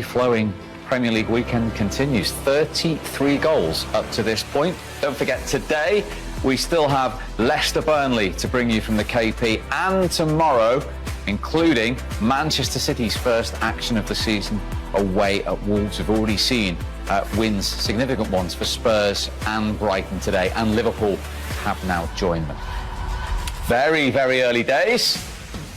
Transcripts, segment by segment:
free-flowing Premier League weekend continues. 33 goals up to this point. Don't forget, today we still have Leicester Burnley to bring you from the KP, and tomorrow, including Manchester City's first action of the season away at Wolves. We've already seen wins, significant ones for Spurs and Brighton today, and Liverpool have now joined them. Very, very early days,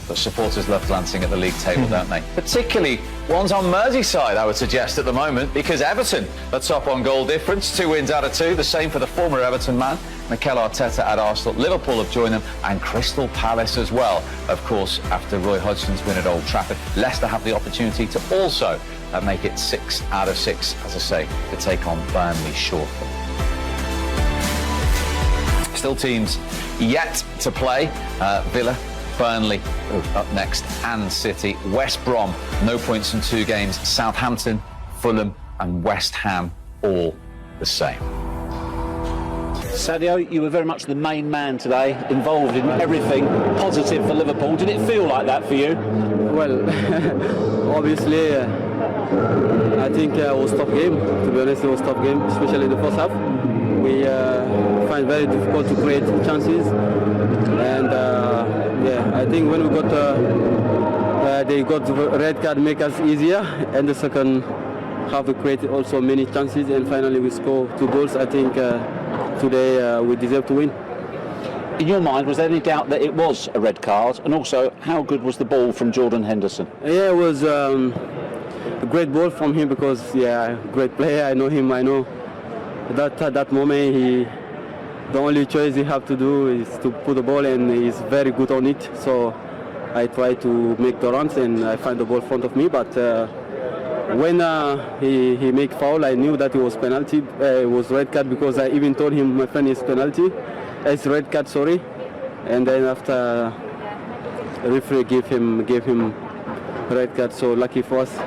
but supporters love glancing at the league table, don't they? Particularly ones on Merseyside, I would suggest at the moment, because Everton are top on goal difference, 2 wins out of 2, the same for the former Everton man, Mikel Arteta at Arsenal. Liverpool have joined them, and Crystal Palace as well, of course, after Roy Hodgson's win at Old Trafford. Leicester have the opportunity to also make it 6 out of 6, as I say, to take on Burnley shortly. Still teams yet to play. Villa, Burnley up next, and City. West Brom, no points in 2 games. Southampton, Fulham and West Ham, all the same. Sadio, you were very much the main man today, involved in everything positive for Liverpool. Did it feel like that for you? Well, obviously, I think it was a tough game. To be honest, it was a tough game, especially the first half. We find it very difficult to create chances, and I think when we got they got the red card, make us easier, and the second half we created also many chances, and finally we scored 2 goals. I think today we deserve to win. In your mind, was there any doubt that it was a red card? And also, how good was the ball from Jordan Henderson? Yeah, it was a great ball from him because, great player. I know him. I know that at that moment, the only choice he have to do is to put the ball, and he's very good on it. So I try to make the runs, and I find the ball in front of me. But when he make foul, I knew that it was penalty. It was red card because I even told him, my friend, it's penalty. It's red card, sorry. And then after, the referee gave him red card. So lucky for us.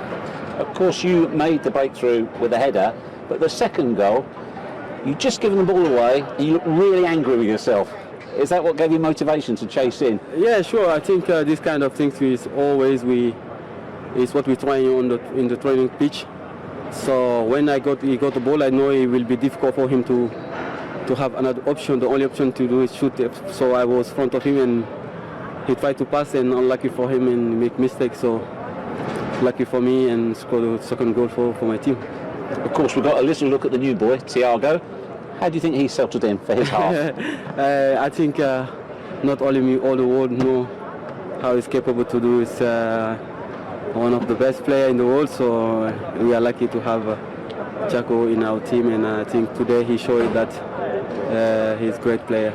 Of course, you made the breakthrough with a header, but the second goal, you just given the ball away, and you look really angry with yourself. Is that what gave you motivation to chase in? Yeah, sure. I think this kind of things is always is what we try in the training pitch. So when he got the ball, I know it will be difficult for him to have another option. The only option to do is shoot. So I was in front of him, and he tried to pass, and unlucky for him and make mistakes. So lucky for me, and score the second goal for my team. Of course, we've got a little look at the new boy, Thiago. How do you think he settled in for his half? I think not only me, all the world know how he's capable to do. He's one of the best players in the world, so we are lucky to have Thiago in our team, and I think today he showed that he's a great player.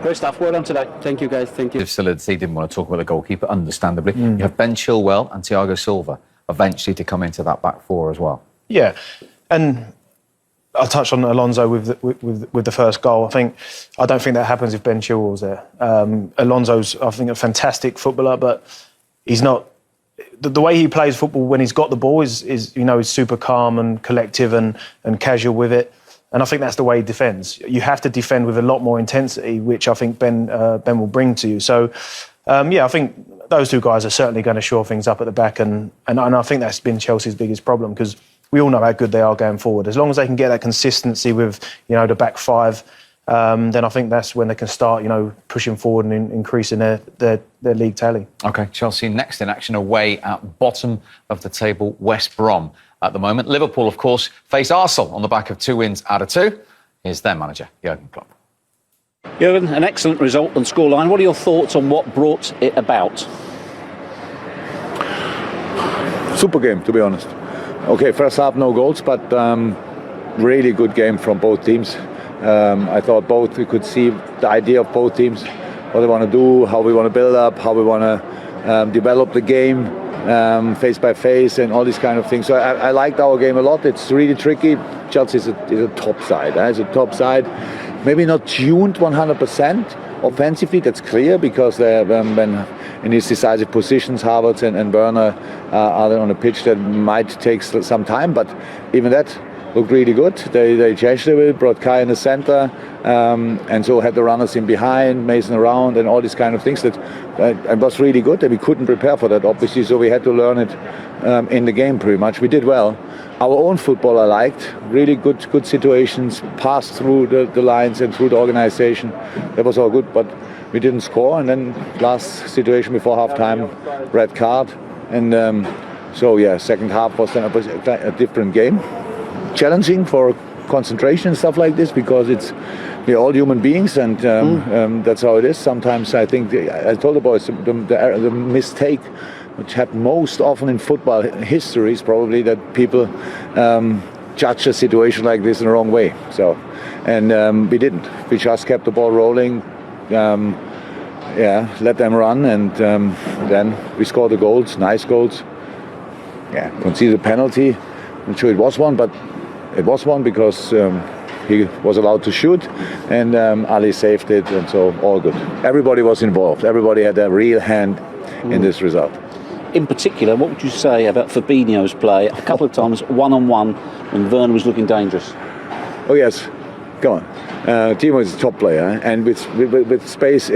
Great stuff. Well done today. Thank you, guys. Thank you. Facility didn't want to talk about the goalkeeper, understandably. You have Ben Chilwell and Thiago Silva eventually to come into that back four as well. Yeah, and I'll touch on Alonso with the first goal. I don't think that happens if Ben Chilwell's there. Alonso's, I think, a fantastic footballer, but he's not. The way he plays football when he's got the ball is super calm and collective and casual with it. And I think that's the way he defends. You have to defend with a lot more intensity, which I think Ben will bring to you. So, I think those 2 guys are certainly going to shore things up at the back, and I think that's been Chelsea's biggest problem, because we all know how good they are going forward. As long as they can get that consistency with the back 5, then I think that's when they can start pushing forward and increasing their league tally. OK, Chelsea next in action away at bottom of the table, West Brom at the moment. Liverpool, of course, face Arsenal on the back of 2 wins out of 2. Here's their manager, Jurgen Klopp. Jurgen, an excellent result and scoreline. What are your thoughts on what brought it about? Super game, to be honest. OK, first half no goals, but really good game from both teams. I thought we could see the idea of both teams, what they want to do, how we want to build up, how we want to develop the game, face by face, and all these kind of things. So I liked our game a lot. It's really tricky. Chelsea is a top side. It's a top side. Maybe not tuned 100% offensively. That's clear, because when in these decisive positions, Havertz and Werner are on a pitch that might take some time. But even that, looked really good. They changed a bit, brought Kai in the center, and so had the runners in behind, Mason around, and all these kind of things that was really good. And we couldn't prepare for that, obviously, so we had to learn it in the game pretty much. We did well. Our own football I liked, really good situations, passed through the lines and through the organization. That was all good, but we didn't score. And then last situation before half-time, red card. And so, yeah, second half was then a different game. Challenging for concentration and stuff like this, because we're all human beings, and that's how it is. Sometimes I think, I told the boys, the mistake which happened most often in football history is probably that people judge a situation like this in the wrong way. So, and we didn't. We just kept the ball rolling, let them run, and then we scored the goals, nice goals. Yeah, conceded a penalty. I'm sure it was one, but it was one because he was allowed to shoot, and Ali saved it, and so all good. Everybody was involved. Everybody had a real hand in this result. In particular, what would you say about Fabinho's play? A couple of times one-on-one when Werner was looking dangerous. Oh yes, go on. Timo is a top player, and with space,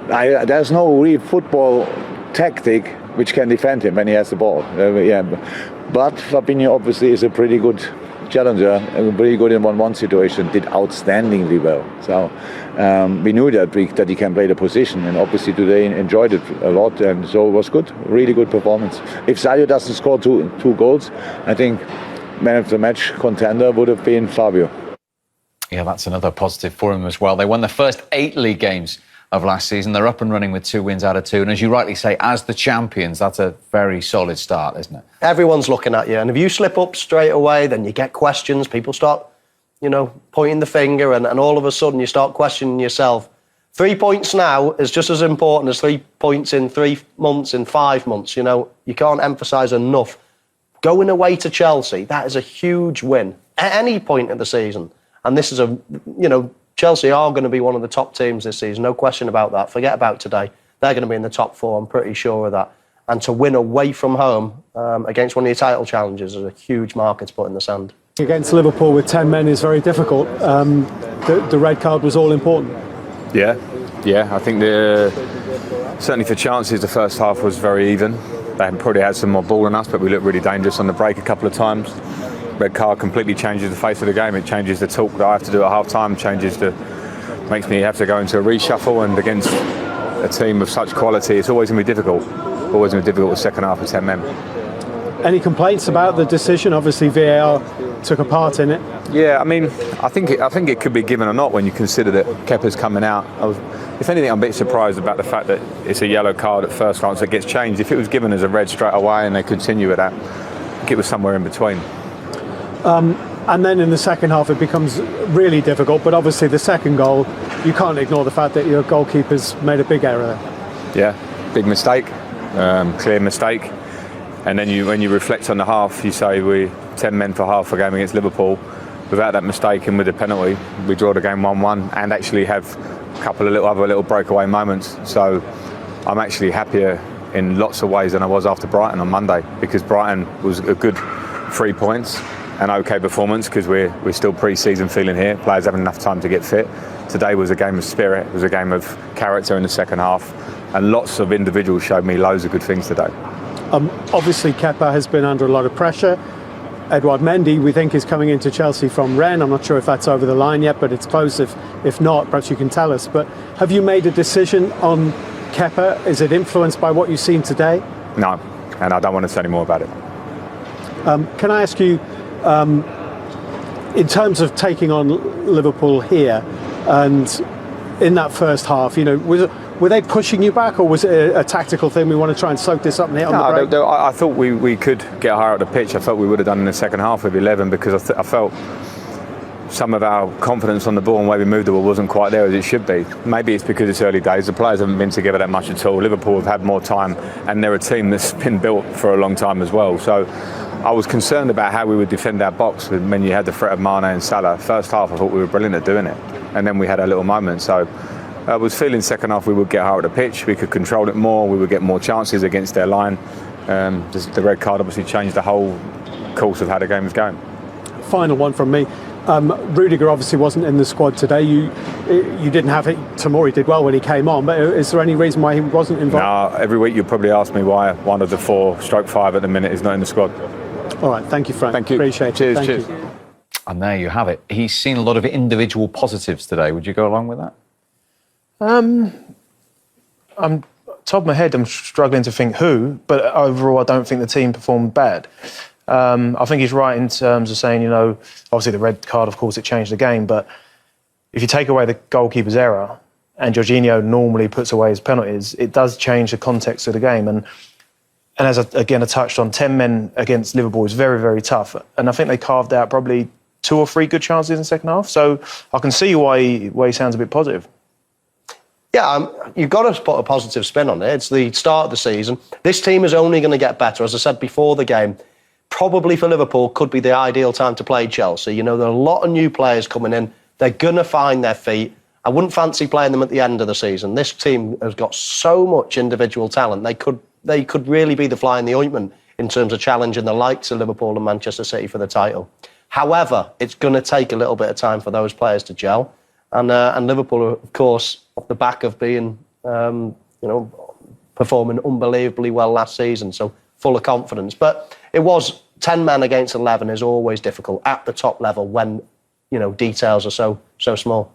there's no real football tactic which can defend him when he has the ball. But Fabinho obviously is a pretty good challenger, pretty good in 1-1 situation, did outstandingly well. So we knew that he can play the position, and obviously today enjoyed it a lot, and so it was good, really good performance. If Sadio doesn't score two goals, I think man of the match contender would have been Fabio. Yeah, that's another positive for him as well. They won the first 8 league games of last season. They're up and running with 2 wins out of 2. And as you rightly say, as the champions, that's a very solid start, isn't it? Everyone's looking at you. And if you slip up straight away, then you get questions. People start, pointing the finger, and all of a sudden you start questioning yourself. 3 points now is just as important as 3 points in 3 months, in 5 months. You can't emphasise enough. Going away to Chelsea, that is a huge win at any point of the season. And this is Chelsea are going to be one of the top teams this season, no question about that. Forget about today. They're going to be in the top 4, I'm pretty sure of that. And to win away from home against one of your title challengers is a huge marker to put in the sand. Against Liverpool with 10 men is very difficult. The red card was all important. Yeah. I think certainly for chances, the first half was very even. They probably had some more ball than us, but we looked really dangerous on the break a couple of times. Red card completely changes the face of the game. It changes the talk that I have to do at half-time, makes me have to go into a reshuffle, and against a team of such quality, it's always going to be difficult. Always going to be difficult with second half with 10 men. Any complaints about the decision? Obviously VAR took a part in it. Yeah, I mean, I think it could be given or not when you consider that Kepa's coming out. If anything, I'm a bit surprised about the fact that it's a yellow card at first glance that gets changed. If it was given as a red straight away and they continue with that, I think it was somewhere in between. And then in the second half it becomes really difficult, but obviously the second goal, you can't ignore the fact that your goalkeeper's made a big error. Yeah, big mistake, clear mistake. And then when you reflect on the half, you say we're 10 men for half a game against Liverpool. Without that mistake and with the penalty, we draw the game 1-1 and actually have a couple of other little breakaway moments. So I'm actually happier in lots of ways than I was after Brighton on Monday, because Brighton was a good 3 points. An okay performance because we're still pre-season feeling here. Players having enough time to get fit. Today was a game of spirit. It was a game of character in the second half, and lots of individuals showed me loads of good things today. Obviously, Kepa has been under a lot of pressure. Edouard Mendy, we think, is coming into Chelsea from Rennes. I'm not sure if that's over the line yet, but it's close. If not, perhaps you can tell us. But have you made a decision on Kepa? Is it influenced by what you've seen today? No, and I don't want to say any more about it. Can I ask you, in terms of taking on Liverpool here, and in that first half, were they pushing you back, or was it a tactical thing? We want to try and soak this up and hit on the break? I thought we could get higher up the pitch. I felt we would have done in the second half with 11, because I felt some of our confidence on the ball and the way we moved the ball wasn't quite there as it should be. Maybe it's because it's early days. The players haven't been together that much at all. Liverpool have had more time, and they're a team that's been built for a long time as well. So I was concerned about how we would defend our box when you had the threat of Mane and Salah. First half, I thought we were brilliant at doing it, and then we had a little moment. So I was feeling second half we would get higher at the pitch, we could control it more, we would get more chances against their line. The red card obviously changed the whole course of how the game was going. Final one from me. Rudiger obviously wasn't in the squad today. You didn't have it. Tomori did well when he came on, but is there any reason why he wasn't involved? No, every week you'll probably ask me why one of the 4/5 at the minute is not in the squad. All right, thank you, Frank. Thank you. Appreciate Cheers, it. cheers. Thank you. And there you have it. He's seen a lot of individual positives today. Would you go along with that? I'm top of my head. I'm struggling to think who, but overall, I don't think the team performed bad. I think he's right in terms of saying, obviously the red card, of course, it changed the game. But if you take away the goalkeeper's error, and Jorginho normally puts away his penalties, it does change the context of the game. And as I touched on, 10 men against Liverpool is very, very tough. And I think they carved out probably 2 or 3 good chances in the second half. So I can see why he sounds a bit positive. Yeah, you've got to put a positive spin on it. It's the start of the season. This team is only going to get better. As I said before the game, probably for Liverpool could be the ideal time to play Chelsea. There are a lot of new players coming in. They're going to find their feet. I wouldn't fancy playing them at the end of the season. This team has got so much individual talent. They could really be the fly in the ointment in terms of challenging the likes of Liverpool and Manchester City for the title. However, it's going to take a little bit of time for those players to gel. And Liverpool, of course, off the back of being, performing unbelievably well last season, so full of confidence. But it was 10 men against 11 is always difficult at the top level when, details are so small.